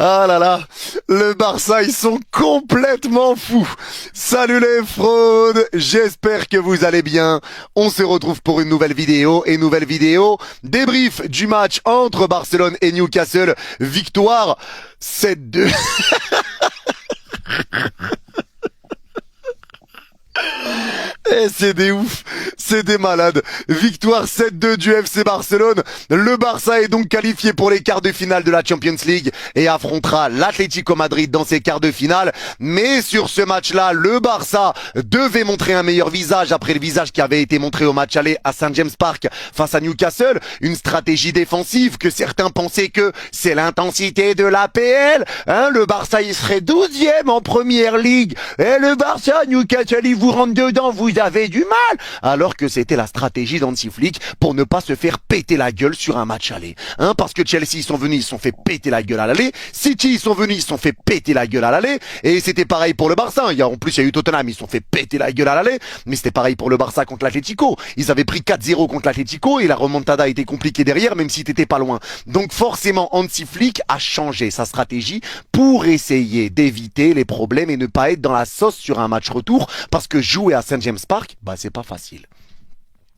Ah là là, le Barça, ils sont complètement fous. Salut les fraudes, j'espère que vous allez bien. On se retrouve pour une nouvelle vidéo débrief du match entre Barcelone et Newcastle. Victoire 7-2. Eh, c'est des ouf, c'est des malades. Victoire 7-2 du FC Barcelone. Le Barça est donc qualifié pour les quarts de finale de la Champions League et affrontera l'Atlético Madrid dans ses quarts de finale. Mais sur ce match-là, le Barça devait montrer un meilleur visage après le visage qui avait été montré au match aller à St. James Park face à Newcastle. Une stratégie défensive que certains pensaient que c'est l'intensité de l'APL. Le Barça, il serait 12e en première ligue. Et le Barça, Newcastle, il vous rentre dedans, vous avez du mal, alors que c'était la stratégie d'Hansi Flick pour ne pas se faire péter la gueule sur un match aller. Parce que Chelsea, ils sont venus, ils se sont fait péter la gueule à l'aller. City, ils sont venus, ils se sont fait péter la gueule à l'aller. Et c'était pareil pour le Barça. En plus, il y a eu Tottenham, ils se sont fait péter la gueule à l'aller. Mais c'était pareil pour le Barça contre l'Atlético. Ils avaient pris 4-0 contre l'Atlético et la remontada était compliquée derrière, même si t'étais pas loin. Donc forcément, Hansi Flick a changé sa stratégie pour essayer d'éviter les problèmes et ne pas être dans la sauce sur un match retour, parce que jouer à St. James Park, c'est pas facile.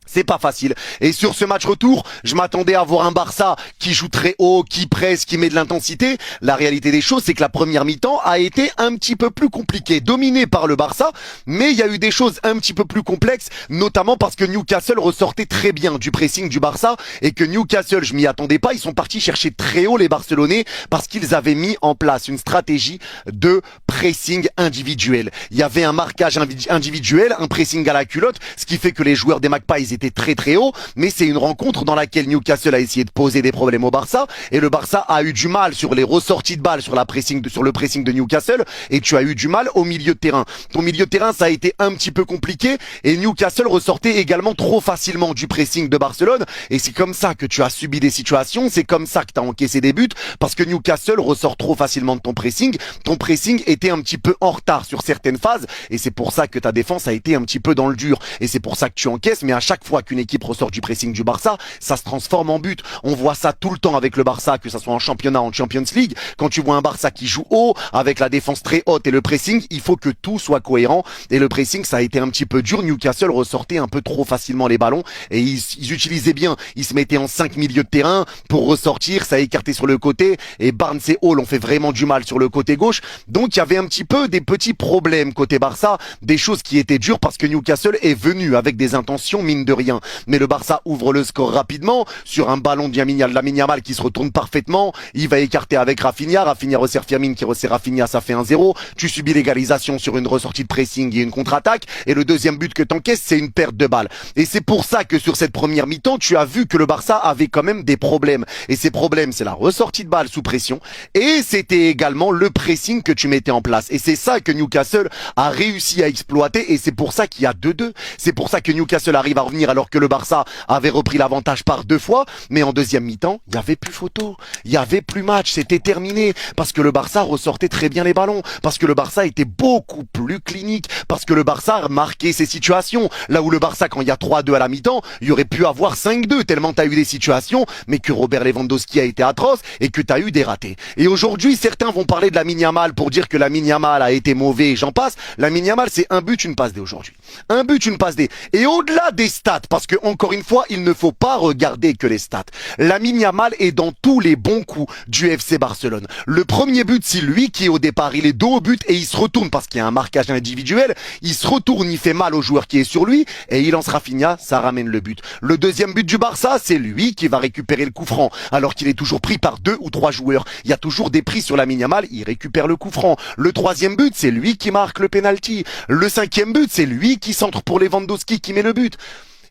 C'est pas facile. Et sur ce match retour, je m'attendais à voir un Barça qui joue très haut, qui presse, qui met de l'intensité. La réalité des choses, c'est que la première mi-temps a été un petit peu plus compliquée, dominée par le Barça, mais il y a eu des choses un petit peu plus complexes, notamment parce que Newcastle ressortait très bien du pressing du Barça et que Newcastle, je m'y attendais pas, ils sont partis chercher très haut les Barcelonais parce qu'ils avaient mis en place une stratégie de pressing individuel. Il y avait un marquage individuel, un pressing à la culotte, ce qui fait que les joueurs des Magpies étaient très très haut, mais c'est une rencontre dans laquelle Newcastle a essayé de poser des problèmes au Barça et le Barça a eu du mal sur les ressorties de balles sur le pressing de Newcastle, et tu as eu du mal au milieu de terrain. Ton milieu de terrain, ça a été un petit peu compliqué et Newcastle ressortait également trop facilement du pressing de Barcelone, et c'est comme ça que tu as subi des situations, c'est comme ça que tu as encaissé des buts, parce que Newcastle ressort trop facilement de ton pressing était un petit peu en retard sur certaines phases et c'est pour ça que ta défense a été un petit peu dans le dur et c'est pour ça que tu encaisses. Mais à chaque fois qu'une équipe ressort du pressing du Barça, ça se transforme en but. On voit ça tout le temps avec le Barça, que ça soit en championnat, en Champions League. Quand tu vois un Barça qui joue haut, avec la défense très haute et le pressing, il faut que tout soit cohérent. Et le pressing, ça a été un petit peu dur. Newcastle ressortait un peu trop facilement les ballons et ils utilisaient bien. Ils se mettaient en 5 milieux de terrain pour ressortir, ça écartait sur le côté et Barnes et Hall ont fait vraiment du mal sur le côté gauche. Donc il y avait un petit peu des petits problèmes côté Barça, des choses qui étaient dures parce que Newcastle est venu avec des intentions mine de rien. Mais le Barça ouvre le score rapidement sur un ballon de Lamine Yamal qui se retourne parfaitement. Il va écarter avec Rafinha resserre Firmine qui resserre Rafinha, ça fait 1-0. Tu subis l'égalisation sur une ressortie de pressing et une contre-attaque. Et le deuxième but que t'encaisses, c'est une perte de balle. Et c'est pour ça que sur cette première mi-temps, tu as vu que le Barça avait quand même des problèmes. Et ces problèmes, c'est la ressortie de balle sous pression. Et c'était également le pressing que tu mettais en place. Et c'est ça que Newcastle a réussi à exploiter. Et c'est pour ça qu'il y a 2-2. C'est pour ça que Newcastle arrive à revenir alors que le Barça avait repris l'avantage par 2 fois, mais en deuxième mi-temps, il n'y avait plus photo, il n'y avait plus match, c'était terminé, parce que le Barça ressortait très bien les ballons, parce que le Barça était beaucoup plus clinique, parce que le Barça marquait ses situations, là où le Barça, quand il y a 3-2 à la mi-temps, il y aurait pu avoir 5-2, tellement tu as eu des situations, mais que Robert Lewandowski a été atroce, et que tu as eu des ratés. Et aujourd'hui, certains vont parler de Lamine Yamal pour dire que Lamine Yamal a été mauvais, et j'en passe. Lamine Yamal, c'est un but, une passe D aujourd'hui. Un but, une passe D. Et au-delà des stats, parce que encore une fois, il ne faut pas regarder que les stats. Lamine Yamal est dans tous les bons coups du FC Barcelone. Le premier but, c'est lui qui est au départ, il est dos au but et il se retourne parce qu'il y a un marquage individuel. Il se retourne, il fait mal au joueur qui est sur lui et il lance Rafinha, ça ramène le but. Le deuxième but du Barça, c'est lui qui va récupérer le coup franc alors qu'il est toujours pris par 2 ou 3 joueurs. Il y a toujours des prises sur Lamine Yamal, il récupère le coup franc. Le troisième but, c'est lui qui marque le penalty. Le cinquième but, c'est lui qui centre pour Lewandowski qui met le but.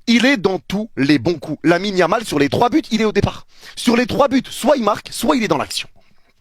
Il est dans tous les bons coups. Lamine Yamal, sur les 3 buts, il est au départ. Sur les 3 buts, soit il marque, soit il est dans l'action.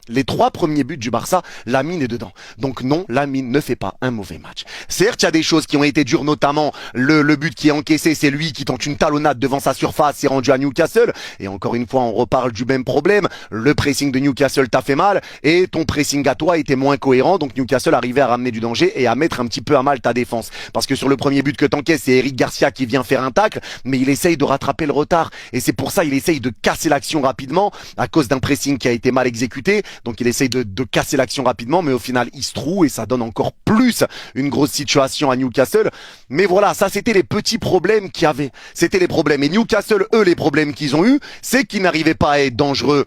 Les 3 premiers buts du Barça, Lamine est dedans. Donc non, Lamine ne fait pas un mauvais match. Certes, il y a des choses qui ont été dures, notamment le but qui est encaissé, c'est lui qui tente une talonnade devant sa surface, c'est rendu à Newcastle. Et encore une fois, on reparle du même problème. Le pressing de Newcastle t'a fait mal et ton pressing à toi était moins cohérent. Donc Newcastle arrivait à ramener du danger et à mettre un petit peu à mal ta défense. Parce que sur le premier but que t'encaisses, c'est Eric Garcia qui vient faire un tacle, mais il essaye de rattraper le retard. Et c'est pour ça il essaye de casser l'action rapidement à cause d'un pressing qui a été mal exécuté. Donc il essaye de casser l'action rapidement, mais au final il se trouve et ça donne encore plus une grosse situation à Newcastle. Mais voilà, ça c'était les petits problèmes qu'il y avait. C'était les problèmes. Et Newcastle, eux, les problèmes qu'ils ont eu, c'est qu'ils n'arrivaient pas à être dangereux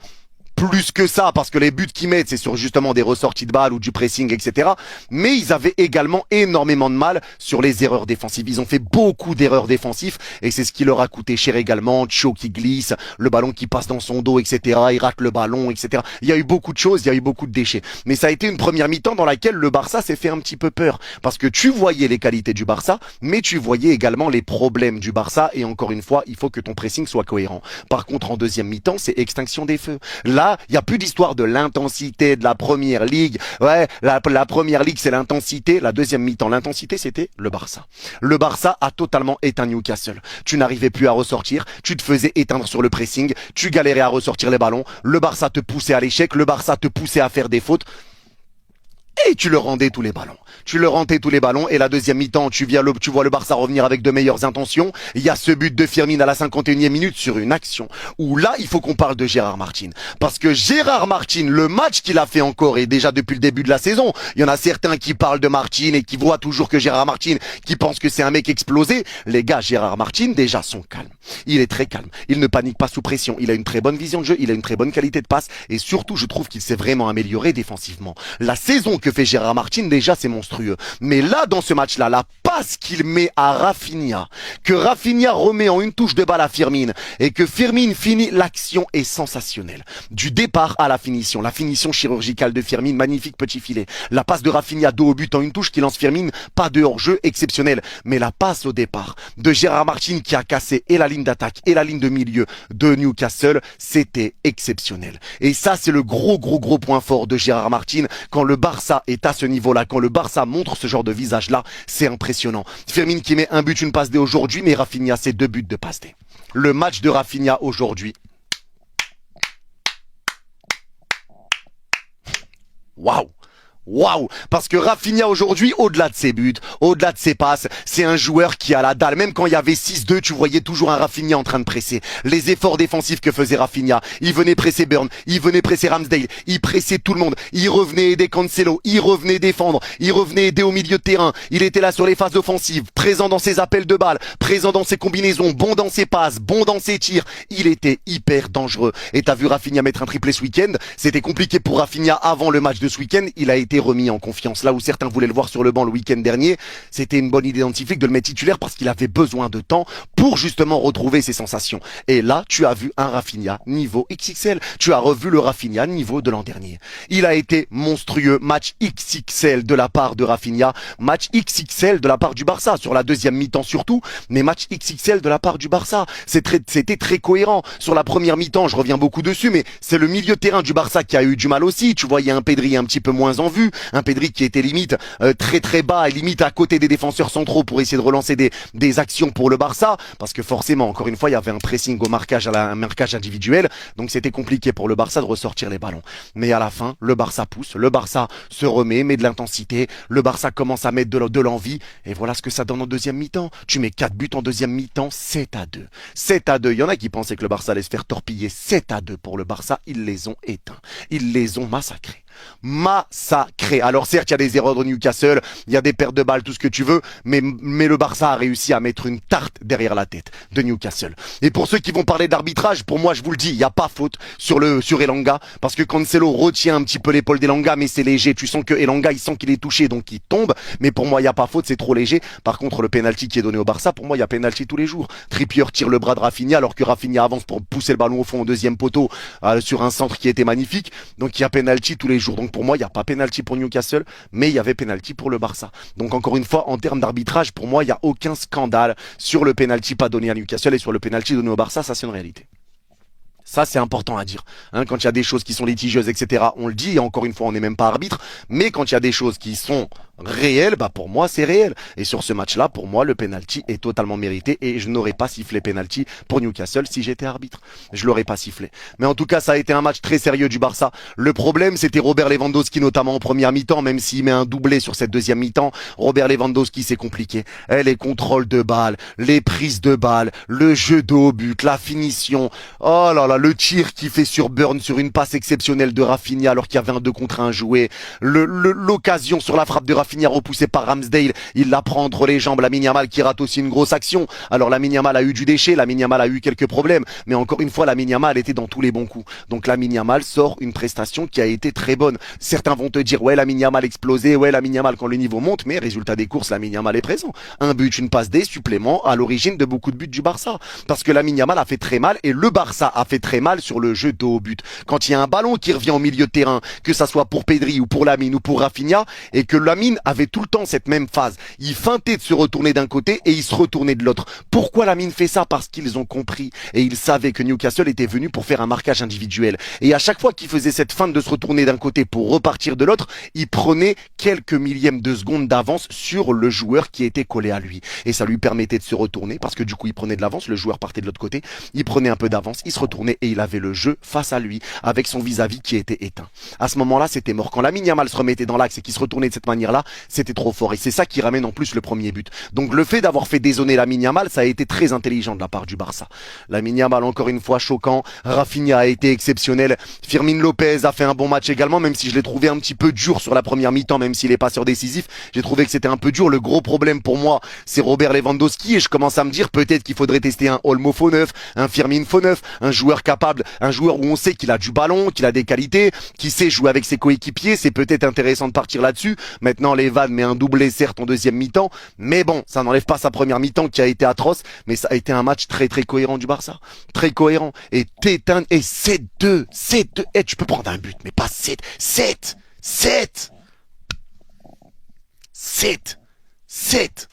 plus que ça, parce que les buts qu'ils mettent, c'est sur justement des ressorties de balles ou du pressing, etc. Mais ils avaient également énormément de mal sur les erreurs défensives. Ils ont fait beaucoup d'erreurs défensives et c'est ce qui leur a coûté cher également. Cho qui glisse, le ballon qui passe dans son dos, etc. Il rate le ballon, etc. Il y a eu beaucoup de choses, il y a eu beaucoup de déchets. Mais ça a été une première mi-temps dans laquelle le Barça s'est fait un petit peu peur. Parce que tu voyais les qualités du Barça, mais tu voyais également les problèmes du Barça. Et encore une fois, il faut que ton pressing soit cohérent. Par contre, en deuxième mi-temps, c'est extinction des feux. Là, il n'y a plus d'histoire de l'intensité de la première ligue. Ouais, la première ligue, c'est l'intensité. La deuxième mi-temps, l'intensité, c'était le Barça. Le Barça a totalement éteint Newcastle. Tu n'arrivais plus à ressortir. Tu te faisais éteindre sur le pressing. Tu galérais à ressortir les ballons. Le Barça te poussait à l'échec. Le Barça te poussait à faire des fautes. Et tu le rendais tous les ballons. Tu le rendais tous les ballons. Et la deuxième mi-temps, tu vois le Barça revenir avec de meilleures intentions. Il y a ce but de Firmine à la 51e minute sur une action où là, il faut qu'on parle de Gérard Martin. Parce que Gérard Martin, le match qu'il a fait encore, et déjà depuis le début de la saison, il y en a certains qui parlent de Martin et qui voient toujours que Gérard Martin, qui pensent que c'est un mec explosé. Les gars, Gérard Martin, déjà, sont calmes. Il est très calme. Il ne panique pas sous pression. Il a une très bonne vision de jeu. Il a une très bonne qualité de passe. Et surtout, je trouve qu'il s'est vraiment amélioré défensivement. La saison que fait Gérard Martin, déjà, c'est monstrueux. Mais là, dans ce match-là, la passe qu'il met à Rafinha, que Rafinha remet en une touche de balle à Firmine, et que Firmine finit, l'action est sensationnelle. Du départ à la finition chirurgicale de Firmine, magnifique petit filet. La passe de Rafinha dos au but en une touche qui lance Firmine, pas de hors-jeu exceptionnel. Mais la passe au départ de Gérard Martin qui a cassé et la ligne d'attaque et la ligne de milieu de Newcastle, c'était exceptionnel. Et ça, c'est le gros point fort de Gérard Martin. Quand le Barça est à ce niveau-là, quand le Barça montre ce genre de visage-là, c'est impressionnant. Firmine qui met un but, une passe D aujourd'hui, mais Rafinha, c'est 2 buts de passe D. Le match de Rafinha aujourd'hui. Waouh! Waouh! Parce que Rafinha aujourd'hui, au-delà de ses buts, au-delà de ses passes, c'est un joueur qui a la dalle. Même quand il y avait 6-2, tu voyais toujours un Rafinha en train de presser. Les efforts défensifs que faisait Rafinha, il venait presser Burn, il venait presser Ramsdale, il pressait tout le monde, il revenait aider Cancelo, il revenait défendre, il revenait aider au milieu de terrain, il était là sur les phases offensives, présent dans ses appels de balles, présent dans ses combinaisons, bon dans ses passes, bon dans ses tirs. Il était hyper dangereux. Et t'as vu Rafinha mettre un triplé ce week-end, c'était compliqué pour Rafinha avant le match de ce week-end, il a été remis en confiance. Là où certains voulaient le voir sur le banc le week-end dernier, c'était une bonne idée scientifique de le mettre titulaire parce qu'il avait besoin de temps pour justement retrouver ses sensations. Et là, tu as vu un Rafinha niveau XXL. Tu as revu le Rafinha niveau de l'an dernier. Il a été monstrueux. Match XXL de la part de Rafinha. Match XXL de la part du Barça. Sur la deuxième mi-temps surtout, mais match XXL de la part du Barça. C'était très cohérent. Sur la première mi-temps, je reviens beaucoup dessus, mais c'est le milieu de terrain du Barça qui a eu du mal aussi. Tu voyais un Pedri un petit peu moins en vue, un Pedri qui était limite très bas et limite à côté des défenseurs centraux pour essayer de relancer des actions pour le Barça, parce que forcément, encore une fois, il y avait un pressing au marquage, un marquage individuel, donc c'était compliqué pour le Barça de ressortir les ballons. Mais à la fin, le Barça pousse, le Barça se remet, met de l'intensité, le Barça commence à mettre de l'envie, et voilà ce que ça donne en deuxième mi-temps. Tu mets 4 buts en deuxième mi-temps, 7-2. 7-2, il y en a qui pensaient que le Barça allait se faire torpiller. 7-2 pour le Barça, ils les ont éteints, ils les ont massacrés. Alors certes, il y a des erreurs de Newcastle, il y a des pertes de balles, tout ce que tu veux, mais le Barça a réussi à mettre une tarte derrière la tête de Newcastle. Et pour ceux qui vont parler d'arbitrage, pour moi, je vous le dis, il n'y a pas faute sur Elanga, parce que Cancelo retient un petit peu l'épaule d'Elanga, mais c'est léger. Tu sens que Elanga, il sent qu'il est touché, donc il tombe. Mais pour moi, il n'y a pas faute, c'est trop léger. Par contre, le penalty qui est donné au Barça, pour moi, il y a penalty tous les jours. Trippier tire le bras de Rafinha, alors que Rafinha avance pour pousser le ballon au fond au deuxième poteau sur un centre qui était magnifique. Donc il y a penalty tous les jours. Donc pour moi, il n'y a pas penalty pour Newcastle, mais il y avait penalty pour le Barça. Donc encore une fois, en termes d'arbitrage, pour moi, il n'y a aucun scandale sur le penalty pas donné à Newcastle et sur le penalty donné au Barça. Ça, c'est une réalité. Ça, c'est important à dire. Quand il y a des choses qui sont litigieuses, etc., on le dit, et encore une fois, on n'est même pas arbitre, mais quand il y a des choses qui sont réel, bah pour moi c'est réel. Et sur ce match-là, pour moi, le penalty est totalement mérité et je n'aurais pas sifflé penalty pour Newcastle si j'étais arbitre. Je l'aurais pas sifflé. Mais en tout cas, ça a été un match très sérieux du Barça. Le problème, c'était Robert Lewandowski, notamment en première mi-temps, même s'il met un doublé sur cette deuxième mi-temps. Robert Lewandowski, c'est compliqué. Les contrôles de balles, les prises de balles, le jeu de haut but, la finition. Oh là là, le tir qu'il fait sur Burn sur une passe exceptionnelle de Rafinha alors qu'il y avait un 2 contre 1 joué. L'occasion sur la frappe de Rafinha repoussée par Ramsdale, il la prend entre les jambes. Lamine Yamal qui rate aussi une grosse action. Alors Lamine Yamal a eu du déchet, Lamine Yamal a eu quelques problèmes, mais encore une fois Lamine Yamal était dans tous les bons coups. Donc Lamine Yamal sort une prestation qui a été très bonne. Certains vont te dire ouais Lamine Yamal explosé, ouais Lamine Yamal quand le niveau monte, mais résultat des courses Lamine Yamal est présent. Un but, une passe D, supplément à l'origine de beaucoup de buts du Barça. Parce que Lamine Yamal a fait très mal et le Barça a fait très mal sur le jeu de haut but. Quand il y a un ballon qui revient au milieu de terrain, que ça soit pour Pedri ou pour Lamine ou pour Rafinha, et que Lamine avait tout le temps cette même phase. Il feintait de se retourner d'un côté et il se retournait de l'autre. Pourquoi Lamine fait ça? Parce qu'ils ont compris et ils savaient que Newcastle était venu pour faire un marquage individuel. Et à chaque fois qu'il faisait cette feinte de se retourner d'un côté pour repartir de l'autre, il prenait quelques millièmes de seconde d'avance sur le joueur qui était collé à lui. Et ça lui permettait de se retourner parce que du coup il prenait de l'avance, le joueur partait de l'autre côté, il prenait un peu d'avance, il se retournait et il avait le jeu face à lui avec son vis-à-vis qui était éteint. À ce moment-là, c'était mort. Quand Lamine Yamal se remettait dans l'axe et qu'il se retournait de cette manière-là, c'était trop fort. Et c'est ça qui ramène en plus le premier but. Donc le fait d'avoir fait dézonner Lamine Yamal, ça a été très intelligent de la part du Barça. Lamine Yamal, encore une fois, choquant. Rafinha a été exceptionnel. Firmin Lopez a fait un bon match également, même si je l'ai trouvé un petit peu dur sur la première mi-temps, même s'il est passeur décisif. J'ai trouvé que c'était un peu dur. Le gros problème pour moi, c'est Robert Lewandowski. Et je commence à me dire peut-être qu'il faudrait tester un Olmo faux neuf, un Firmin faux neuf, un joueur capable, un joueur où on sait qu'il a du ballon, qu'il a des qualités, qui sait jouer avec ses coéquipiers. C'est peut-être intéressant de partir là-dessus. Maintenant, Levan met un doublé certes en deuxième mi-temps, mais bon, ça n'enlève pas sa première mi-temps qui a été atroce, mais ça a été un match très très cohérent du Barça. Très cohérent. Et t'éteins, et 7-2, 7-2. Eh, tu peux prendre un but, mais pas 7. 7, 7, 7, 7.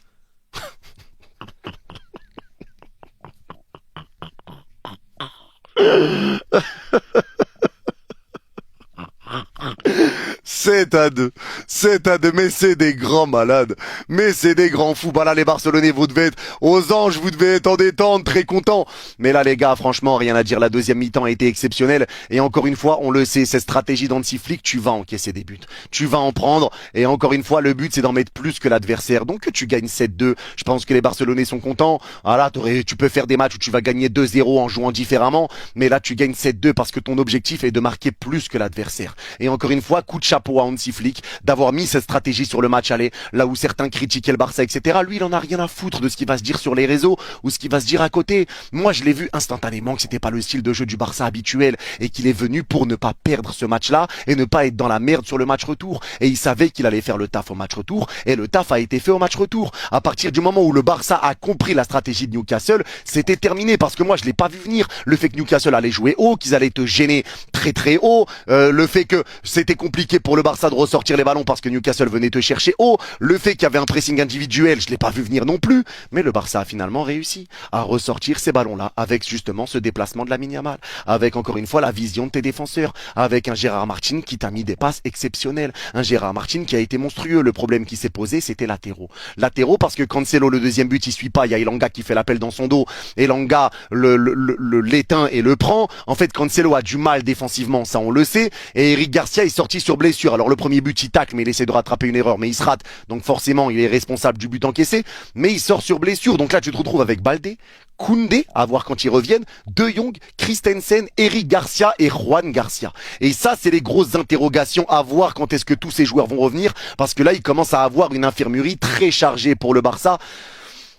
C'est à deux. C'est à deux. Mais c'est des grands malades. Mais c'est des grands fous. Bah là, les Barcelonais, vous devez être aux anges, vous devez être en détente, très contents. Mais là, les gars, franchement, rien à dire. La deuxième mi-temps a été exceptionnelle. Et encore une fois, on le sait, cette stratégie d'Hansi Flick, tu vas encaisser des buts. Tu vas en prendre. Et encore une fois, le but, c'est d'en mettre plus que l'adversaire. Donc, que tu gagnes 7-2. Je pense que les Barcelonais sont contents. Ah là, tu peux faire des matchs où tu vas gagner 2-0 en jouant différemment. Mais là, tu gagnes 7-2 parce que ton objectif est de marquer plus que l'adversaire. Et encore une fois, coup de chapeau à Hansi Flick d'avoir mis cette stratégie sur le match aller, là où certains critiquaient le Barça, etc. Lui, il en a rien à foutre de ce qui va se dire sur les réseaux ou ce qui va se dire à côté. Moi, je l'ai vu instantanément que c'était pas le style de jeu du Barça habituel et qu'il est venu pour ne pas perdre ce match-là et ne pas être dans la merde sur le match retour. Et il savait qu'il allait faire le taf au match retour et le taf a été fait au match retour. À partir du moment où le Barça a compris la stratégie de Newcastle, c'était terminé parce que moi, je l'ai pas vu venir. Le fait que Newcastle allait jouer haut, qu'ils allaient te gêner très très haut, le fait que c'était compliqué pour le Barça de ressortir les ballons parce que Newcastle venait te chercher haut, le fait qu'il y avait un pressing individuel, je l'ai pas vu venir non plus, mais le Barça a finalement réussi à ressortir ces ballons-là avec justement ce déplacement de Lamine Yamal, avec encore une fois la vision de tes défenseurs, avec un Gérard Martin qui t'a mis des passes exceptionnelles, un Gérard Martin qui a été monstrueux. Le problème qui s'est posé, c'était latéraux. Latéraux parce que Cancelo, le deuxième but, il suit pas, il y a Elanga qui fait l'appel dans son dos, Elanga l'éteint et le prend. En fait, Cancelo a du mal défensivement, ça on le sait, et Eric Garcia est sorti sur blessure. Alors le premier but il tacle mais il essaie de rattraper une erreur mais il se rate, donc forcément il est responsable du but encaissé, mais il sort sur blessure. Donc là tu te retrouves avec Baldé, Koundé, à voir quand ils reviennent, De Jong, Christensen, Eric Garcia et Juan Garcia. Et ça c'est les grosses interrogations à voir quand est-ce que tous ces joueurs vont revenir, parce que là il commence à avoir une infirmerie très chargée pour le Barça.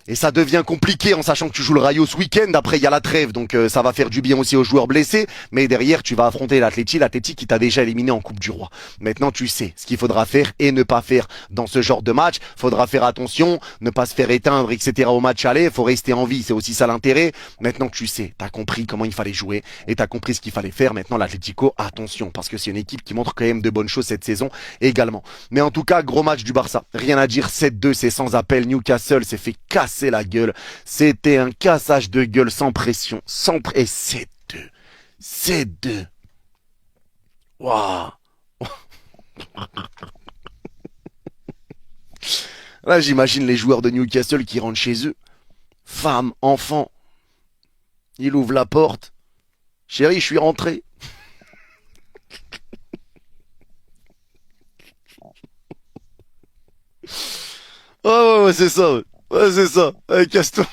Et ça devient compliqué en sachant que tu joues le Rayo ce week-end. Après, il y a la trêve, donc ça va faire du bien aussi aux joueurs blessés. Mais derrière, tu vas affronter l'Atleti qui t'a déjà éliminé en Coupe du Roi. Maintenant, tu sais ce qu'il faudra faire et ne pas faire dans ce genre de match. Faudra faire attention, ne pas se faire éteindre, etc. au match aller. Faut rester en vie, c'est aussi ça l'intérêt. Maintenant, tu sais, t'as compris comment il fallait jouer et t'as compris ce qu'il fallait faire. Maintenant, l'Atlético, attention, parce que c'est une équipe qui montre quand même de bonnes choses cette saison également. Mais en tout cas, gros match du Barça. Rien à dire, 7-2, c'est sans appel. Newcastle s'est fait casser la gueule. C'était un cassage de gueule sans pression, et 7-2. 7-2. Waouh. Là, j'imagine les joueurs de Newcastle qui rentrent chez eux. Femme, enfant. Il ouvre la porte. Chérie, je suis rentré. Oh, ouais, c'est ça. Ouais, c'est ça. Allez, casse-toi.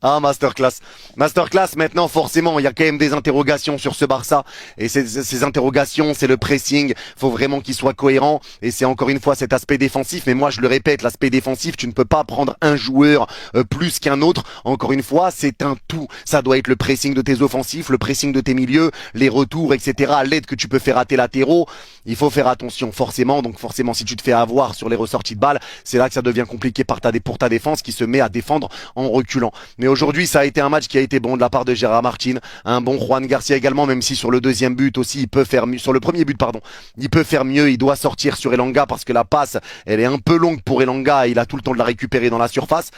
Ah, masterclass. Masterclass, maintenant, forcément, il y a quand même des interrogations sur ce Barça. Et ces interrogations, c'est le pressing. Faut vraiment qu'il soit cohérent. Et c'est encore une fois cet aspect défensif. Mais moi, je le répète, l'aspect défensif, tu ne peux pas prendre un joueur plus qu'un autre. Encore une fois, c'est un tout. Ça doit être le pressing de tes offensifs, le pressing de tes milieux, les retours, etc. L'aide que tu peux faire à tes latéraux. Il faut faire attention, forcément. Donc, forcément, si tu te fais avoir sur les ressorties de balles, c'est là que ça devient compliqué pour ta défense qui se met à défendre en reculant. Mais aujourd'hui, ça a été un match qui a été bon de la part de Gérard Martin, un bon Juan Garcia également, même si sur le deuxième but aussi, il peut faire mieux, sur le premier but, pardon, il peut faire mieux, il doit sortir sur Elanga parce que la passe, elle est un peu longue pour Elanga, il a tout le temps de la récupérer dans la surface.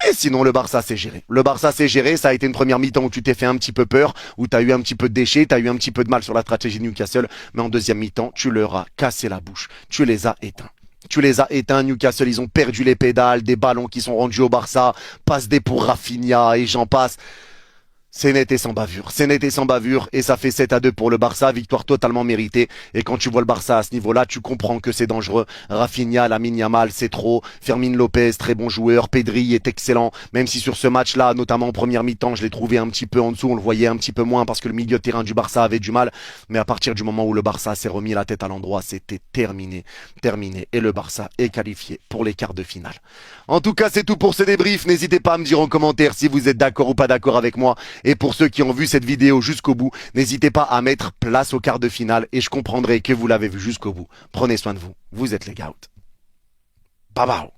Et sinon, le Barça s'est géré. Le Barça s'est géré, ça a été une première mi-temps où tu t'es fait un petit peu peur, où tu as eu un petit peu de déchets, tu as eu un petit peu de mal sur la stratégie de Newcastle, mais en deuxième mi-temps, tu leur as cassé la bouche, tu les as éteints. Tu les as éteints, Newcastle, ils ont perdu les pédales, des ballons qui sont rendus au Barça, passe des pour Rafinha et j'en passe. C'est net et sans bavure. C'est net et sans bavure. Et ça fait 7-2 pour le Barça. Victoire totalement méritée. Et quand tu vois le Barça à ce niveau-là, tu comprends que c'est dangereux. Rafinha, Lamine Yamal, c'est trop. Fermin Lopez, très bon joueur. Pedri est excellent. Même si sur ce match-là, notamment en première mi-temps, je l'ai trouvé un petit peu en dessous. On le voyait un petit peu moins parce que le milieu de terrain du Barça avait du mal. Mais à partir du moment où le Barça s'est remis la tête à l'endroit, c'était terminé. Terminé. Et le Barça est qualifié pour les quarts de finale. En tout cas, c'est tout pour ce débrief. N'hésitez pas à me dire en commentaire si vous êtes d'accord ou pas d'accord avec moi. Et pour ceux qui ont vu cette vidéo jusqu'au bout, n'hésitez pas à mettre place au quart de finale et je comprendrai que vous l'avez vu jusqu'au bout. Prenez soin de vous. Vous êtes les GOAT. Bye bye.